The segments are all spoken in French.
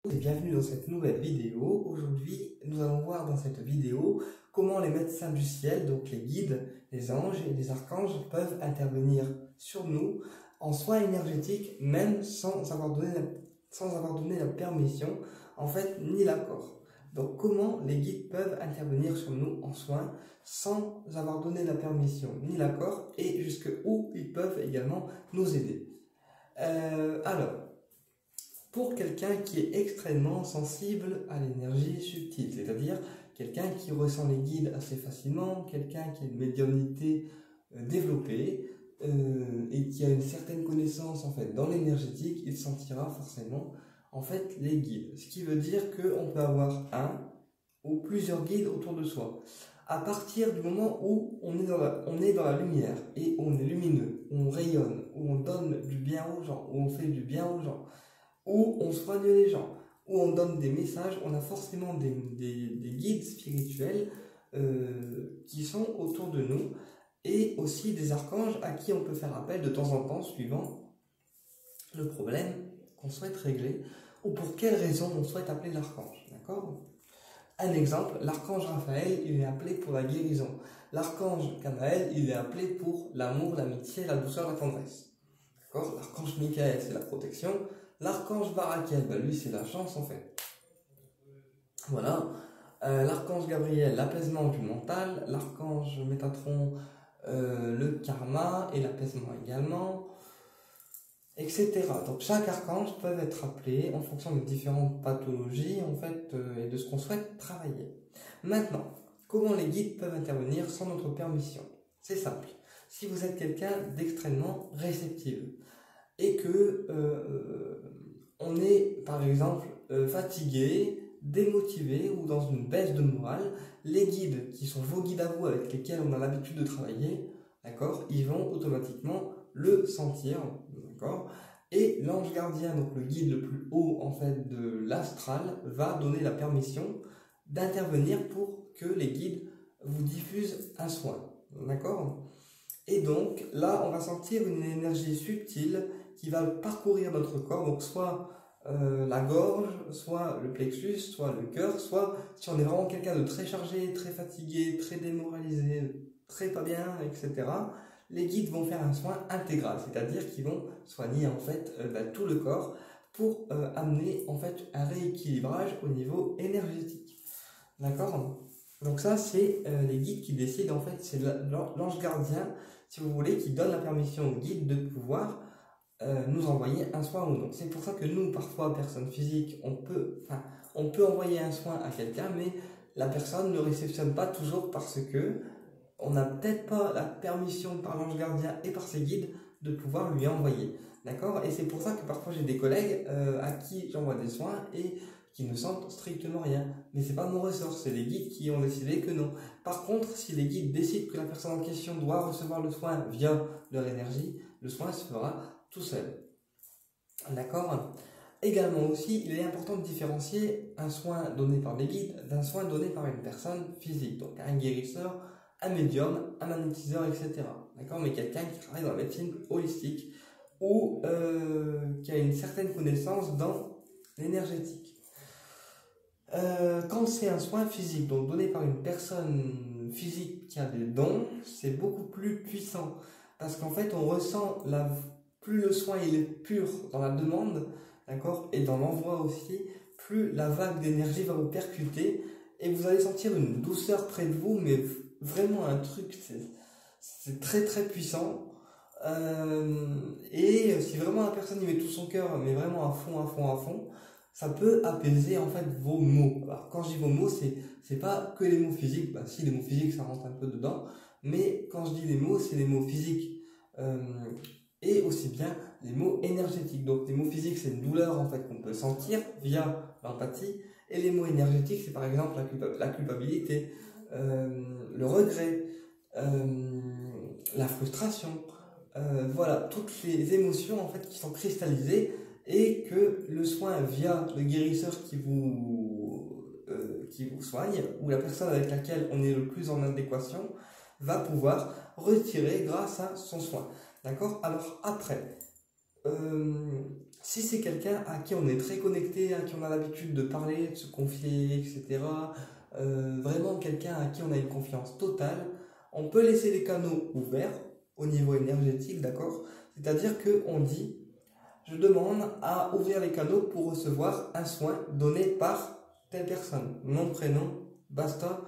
Et bienvenue dans cette nouvelle vidéo. Aujourd'hui, nous allons voir dans cette vidéo comment les médecins du ciel, donc les guides, les anges et les archanges, peuvent intervenir sur nous en soins énergétiques, même sans avoir donné la permission, en fait, ni l'accord. Donc, comment les guides peuvent intervenir sur nous en soins sans avoir donné la permission ni l'accord, et jusque où ils peuvent également nous aider. Alors, pour quelqu'un qui est extrêmement sensible à l'énergie subtile, c'est-à-dire quelqu'un qui ressent les guides assez facilement, quelqu'un qui a une médiumnité développée et qui a une certaine connaissance en fait dans l'énergétique, il sentira forcément en fait les guides. Ce qui veut dire qu'on peut avoir un ou plusieurs guides autour de soi. À partir du moment où on est dans la lumière et on est lumineux, où on rayonne, où on donne du bien aux gens, où on fait du bien aux gens, où on soigne les gens, où on donne des messages, on a forcément des guides spirituels qui sont autour de nous, et aussi des archanges à qui on peut faire appel de temps en temps suivant le problème qu'on souhaite régler ou pour quelle raison on souhaite appeler l'archange. D'accord ? Un exemple, l'archange Raphaël, il est appelé pour la guérison. L'archange Canaël, il est appelé pour l'amour, l'amitié, la douceur, la tendresse. D'accord ? L'archange Michael, c'est la protection. L'archange Barakiel, lui c'est la chance en fait. Voilà. L'archange Gabriel, l'apaisement du mental. L'archange Métatron, le karma et l'apaisement également, etc. Donc chaque archange peut être appelé en fonction de différentes pathologies en fait et de ce qu'on souhaite travailler. Maintenant, comment les guides peuvent intervenir sans notre permission? C'est simple. Si vous êtes quelqu'un d'extrêmement réceptif et que on est par exemple fatigué, démotivé ou dans une baisse de morale, les guides qui sont vos guides à vous avec lesquels on a l'habitude de travailler, d'accord, ils vont automatiquement le sentir, d'accord, et l'ange gardien, donc le guide le plus haut en fait de l'astral, va donner la permission d'intervenir pour que les guides vous diffusent un soin, d'accord. Et donc là on va sentir une énergie subtile qui va parcourir notre corps, donc soit la gorge, soit le plexus, soit le cœur, soit si on est vraiment quelqu'un de très chargé, très fatigué, très démoralisé, très pas bien, etc. Les guides vont faire un soin intégral, c'est-à-dire qu'ils vont soigner en fait tout le corps pour amener en fait un rééquilibrage au niveau énergétique. D'accord ? Donc ça c'est les guides qui décident en fait, c'est l'ange gardien, si vous voulez, qui donne la permission aux guides de pouvoir nous envoyer un soin ou non. C'est pour ça que nous, parfois, personnes physiques, on peut envoyer un soin à quelqu'un, mais la personne ne réceptionne pas toujours parce que on n'a peut-être pas la permission par l'ange gardien et par ses guides de pouvoir lui envoyer. D'accord ? Et c'est pour ça que parfois j'ai des collègues à qui j'envoie des soins et qui ne sentent strictement rien. Mais c'est pas mon ressort, c'est les guides qui ont décidé que non. Par contre, si les guides décident que la personne en question doit recevoir le soin via leur énergie, le soin se fera tout seul. D'accord ? Également aussi, il est important de différencier un soin donné par des guides d'un soin donné par une personne physique. Donc un guérisseur, un médium, un magnétiseur, etc. D'accord ? Mais quelqu'un qui travaille dans la médecine holistique ou qui a une certaine connaissance dans l'énergétique. Quand c'est un soin physique, donc donné par une personne physique qui a des dons, c'est beaucoup plus puissant. Parce qu'en fait, on ressent, plus le soin il est pur dans la demande, d'accord, et dans l'envoi aussi, plus la vague d'énergie va vous percuter, et vous allez sentir une douceur près de vous, mais vraiment un truc, c'est très très puissant. Et si vraiment la personne y met tout son cœur, mais vraiment à fond, ça peut apaiser en fait vos maux. Alors quand je dis vos maux, c'est pas que les maux physiques, si les maux physiques ça rentre un peu dedans, mais quand je dis les maux, c'est les maux physiques et aussi bien les maux énergétiques. Donc les maux physiques, c'est une douleur en fait qu'on peut sentir via l'empathie, et les maux énergétiques, c'est par exemple la culpabilité, le regret, la frustration, voilà, toutes les émotions en fait qui sont cristallisées, et que le soin via le guérisseur qui vous soigne, ou la personne avec laquelle on est le plus en adéquation, va pouvoir retirer grâce à son soin. D'accord ? Alors après, Si c'est quelqu'un à qui on est très connecté, à qui on a l'habitude de parler, de se confier, etc., vraiment quelqu'un à qui on a une confiance totale, on peut laisser les canaux ouverts au niveau énergétique, d'accord? C'est-à-dire qu'on dit, je demande à ouvrir les canaux pour recevoir un soin donné par telle personne, nom, prénom, basta,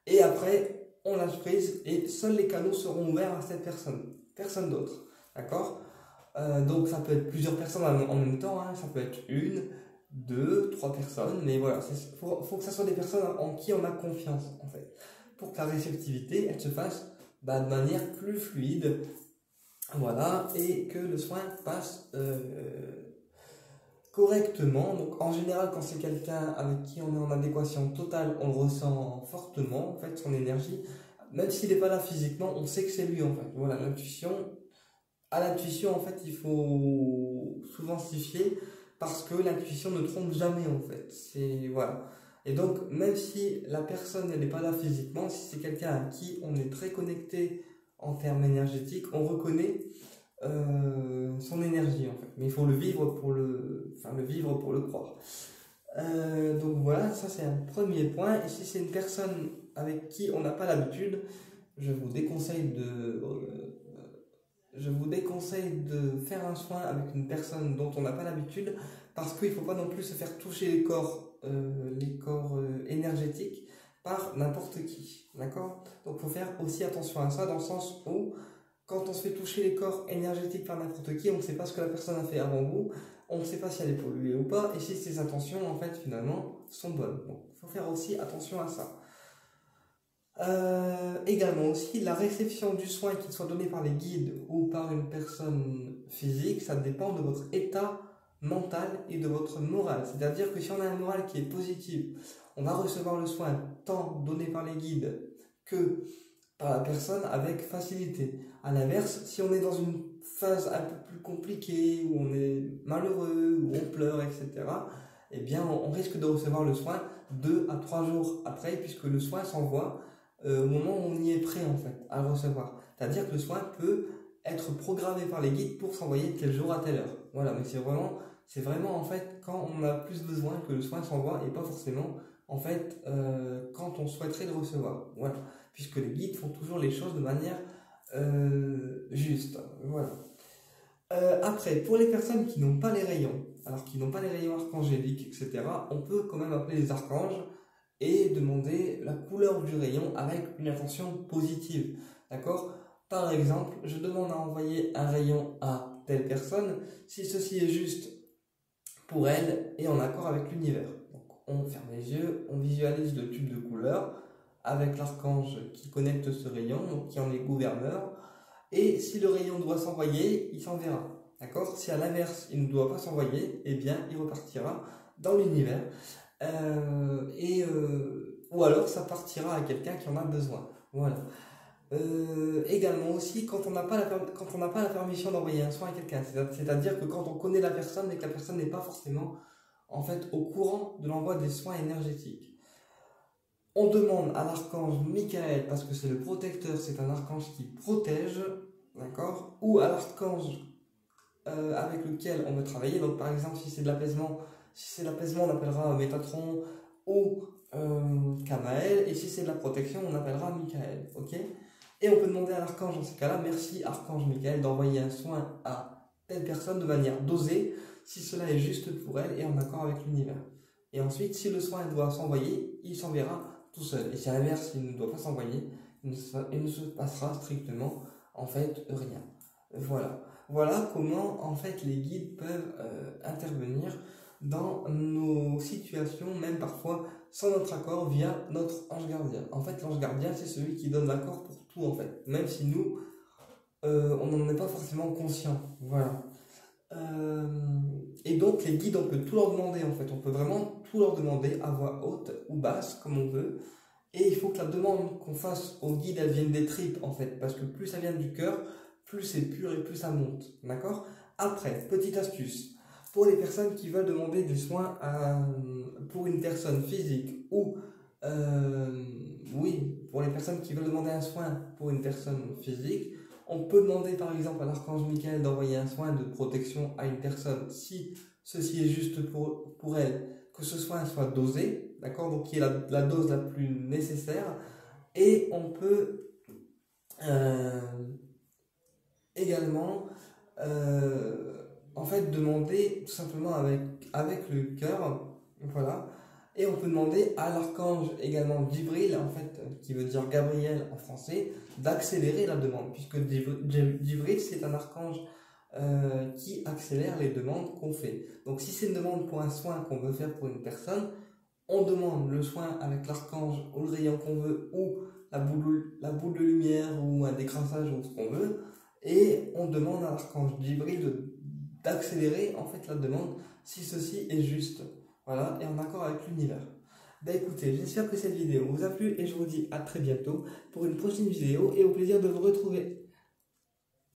et après on lâche prise et seuls les canaux seront ouverts à cette personne, personne d'autre, d'accord? Donc ça peut être plusieurs personnes en même temps, hein. Ça peut être une, deux, trois personnes, mais voilà, faut que ça soit des personnes en qui on a confiance en fait, pour que la réceptivité elle se fasse de manière plus fluide, voilà, et que le soin passe correctement. Donc en général, quand c'est quelqu'un avec qui on est en adéquation totale, on le ressent fortement en fait son énergie, même s'il n'est pas là physiquement, on sait que c'est lui en fait. Voilà, l'intuition. À l'intuition, en fait, il faut souvent s'y fier parce que l'intuition ne trompe jamais, en fait. C'est, voilà. Et donc, même si la personne n'est pas là physiquement, si c'est quelqu'un à qui on est très connecté en termes énergétiques, on reconnaît son énergie, en fait. Mais il faut le vivre pour le vivre pour le croire. Donc voilà, ça c'est un premier point. Et si c'est une personne avec qui on n'a pas l'habitude, je vous déconseille de faire un soin avec une personne dont on n'a pas l'habitude, parce qu'il ne faut pas non plus se faire toucher les corps énergétiques par n'importe qui, d'accord? Donc il faut faire aussi attention à ça, dans le sens où quand on se fait toucher les corps énergétiques par n'importe qui, on ne sait pas ce que la personne a fait avant vous, on ne sait pas si elle est polluée ou pas, et si ses intentions, en fait, finalement, sont bonnes. Donc il faut faire aussi attention à ça. Également aussi, la réception du soin, qu'il soit donné par les guides ou par une personne physique, ça dépend de votre état mental et de votre morale. C'est-à-dire que si on a un moral qui est positif, on va recevoir le soin tant donné par les guides que par la personne avec facilité. À l'inverse, si on est dans une phase un peu plus compliquée, où on est malheureux, où on pleure, etc., eh bien on risque de recevoir le soin 2 à 3 jours après, puisque le soin s'envoie au moment où on y est prêt en fait à le recevoir. C'est-à-dire que le soin peut être programmé par les guides pour s'envoyer tel jour à telle heure. Voilà, mais c'est vraiment en fait quand on a plus besoin que le soin s'envoie et pas forcément en fait quand on souhaiterait le recevoir. Voilà, puisque les guides font toujours les choses de manière juste. Voilà. Après, pour les personnes qui n'ont pas les rayons, alors qui n'ont pas les rayons archangéliques, etc., on peut quand même appeler les archanges et demander la couleur du rayon avec une intention positive. D'accord? Par exemple, je demande à envoyer un rayon à telle personne si ceci est juste pour elle et en accord avec l'univers. Donc, on ferme les yeux, on visualise le tube de couleur avec l'archange qui connecte ce rayon, donc qui en est gouverneur. Et si le rayon doit s'envoyer, il s'enverra. D'accord? Si à l'inverse, il ne doit pas s'envoyer, eh bien, il repartira dans l'univers. Ou alors ça partira à quelqu'un qui en a besoin. Voilà. Également aussi, quand on n'a pas la permission d'envoyer un soin à quelqu'un, c'est-à-dire que quand on connaît la personne et que la personne n'est pas forcément en fait au courant de l'envoi des soins énergétiques, on demande à l'archange Michael, parce que c'est le protecteur, c'est un archange qui protège, d'accord, ou à l'archange avec lequel on veut travailler. Donc par exemple, si c'est l'apaisement, on appellera Métatron ou Kamael, et si c'est de la protection, on appellera Michael, ok? Et on peut demander à l'archange dans ces cas-là, merci archange Michael d'envoyer un soin à telle personne de manière dosée, si cela est juste pour elle et en accord avec l'univers. Et ensuite, si le soin doit s'envoyer, il s'enverra tout seul. Et si à l'inverse, il ne doit pas s'envoyer, il ne se passera strictement en fait rien. Voilà comment en fait les guides peuvent intervenir dans nos situations, même parfois sans notre accord, via notre ange gardien. En fait, l'ange gardien, c'est celui qui donne l'accord pour tout, en fait, même si nous, on n'en est pas forcément conscient. Voilà. Et donc, les guides, on peut tout leur demander, en fait. On peut vraiment tout leur demander à voix haute ou basse, comme on veut. Et il faut que la demande qu'on fasse aux guides, elle vienne des tripes, en fait. Parce que plus ça vient du cœur, plus c'est pur et plus ça monte. D'accord? Après, petite astuce. Pour les personnes qui veulent demander des soins pour une personne physique ou pour les personnes qui veulent demander un soin pour une personne physique, on peut demander par exemple à l'archange Michael d'envoyer un soin de protection à une personne si ceci est juste pour elle, que ce soit dosé, d'accord, donc qui est la dose la plus nécessaire, et on peut également en fait demander tout simplement avec le cœur, voilà, et on peut demander à l'archange également Djibril, en fait, qui veut dire Gabriel en français, d'accélérer la demande, puisque Djibril c'est un archange qui accélère les demandes qu'on fait. Donc si c'est une demande pour un soin qu'on veut faire pour une personne, on demande le soin avec l'archange ou le rayon qu'on veut, ou la boule de lumière, ou un décrassage, ou ce qu'on veut, et on demande à l'archange Djibril d'accélérer en fait la demande si ceci est juste, voilà, et en accord avec l'univers. Ben écoutez, j'espère que cette vidéo vous a plu et je vous dis à très bientôt pour une prochaine vidéo et au plaisir de vous retrouver.